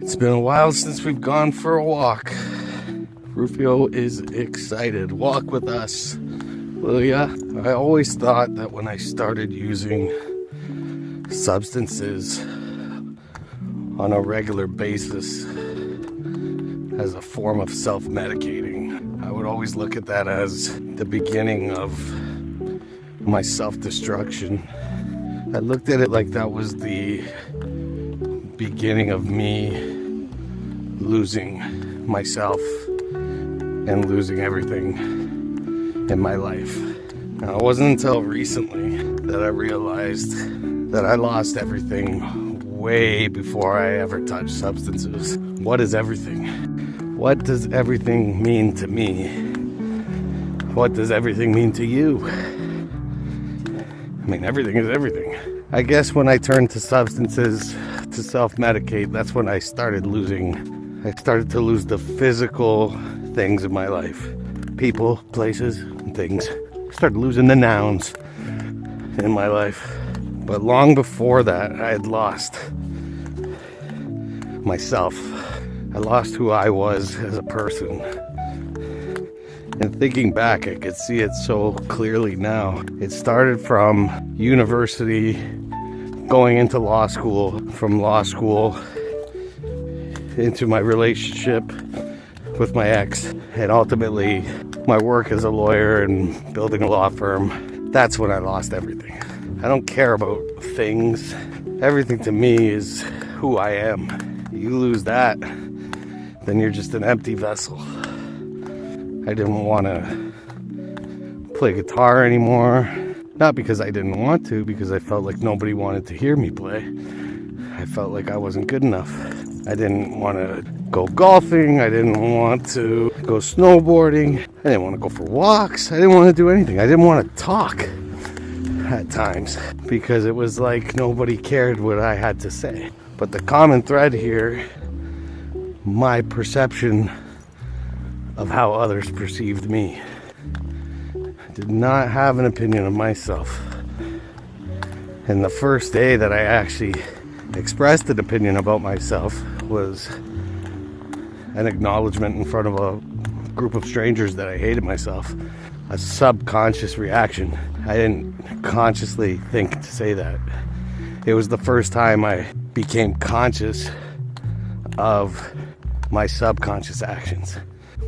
It's been a while since we've gone for a walk. Rufio is excited. Walk with us, will ya? I always thought that when I started using substances on a regular basis as a form of self-medicating, I would always look at that as the beginning of my self-destruction. I looked at it like that was the beginning of me losing myself and losing everything in my life. Now, it wasn't until recently that I realized that I lost everything way before I ever touched substances. What is everything? What does everything mean to me? What does everything mean to you? I mean, everything is everything. I guess when I turned to substances to self-medicate, that's when I started to lose the physical things in my life. People, places, and things. I started losing the nouns in my life. But long before that, I had lost myself. I lost who I was as a person. And thinking back, I could see it so clearly now. It started from university, going into law school, from law school into my relationship with my ex, and ultimately my work as a lawyer and building a law firm. That's when I lost everything. I don't care about things. Everything to me is who I am. You lose that, then you're just an empty vessel. I didn't want to play guitar anymore. Not because I didn't want to, because I felt like nobody wanted to hear me play. I felt like I wasn't good enough. I didn't want to go golfing. I didn't want to go snowboarding. I didn't want to go for walks. I didn't want to do anything. I didn't want to talk at times because it was like nobody cared what I had to say. But the common thread here, my perception of how others perceived me. I did not have an opinion of myself. And the first day that I actually expressed an opinion about myself was an acknowledgement in front of a group of strangers that I hated myself. A subconscious reaction. I didn't consciously think to say that. It was the first time I became conscious of my subconscious actions.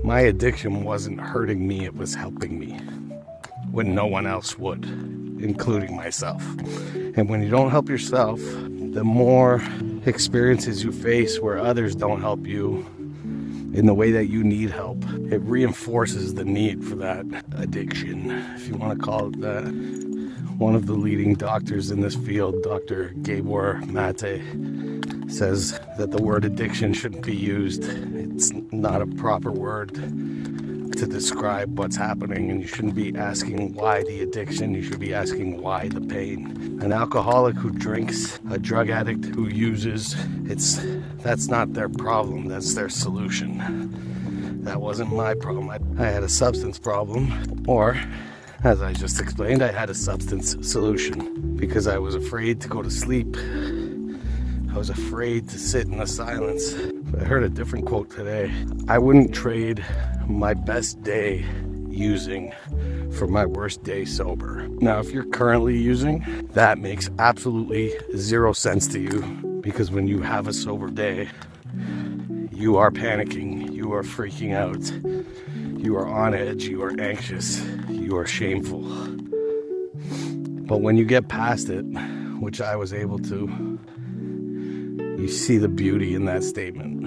My addiction wasn't hurting me, it was helping me when no one else would, including myself. And when you don't help yourself, the more experiences you face where others don't help you in the way that you need help, it reinforces the need for that addiction, if you want to call it that. One of the leading doctors in this field, Dr. Gabor Mate, says that the word addiction shouldn't be used. It's not a proper word to describe what's happening, and you shouldn't be asking why the addiction, you should be asking why the pain. An alcoholic who drinks, a drug addict who uses, that's not their problem, that's their solution. That wasn't my problem. I had a substance problem, or as I just explained, I had a substance solution because I was afraid to go to sleep. I was afraid to sit in the silence. I heard a different quote today. I wouldn't trade my best day using for my worst day sober. Now, if you're currently using, that makes absolutely zero sense to you, because when you have a sober day, you are panicking, you are freaking out, you are on edge, you are anxious, you are shameful. But when you get past it, which I was able to, you see the beauty in that statement.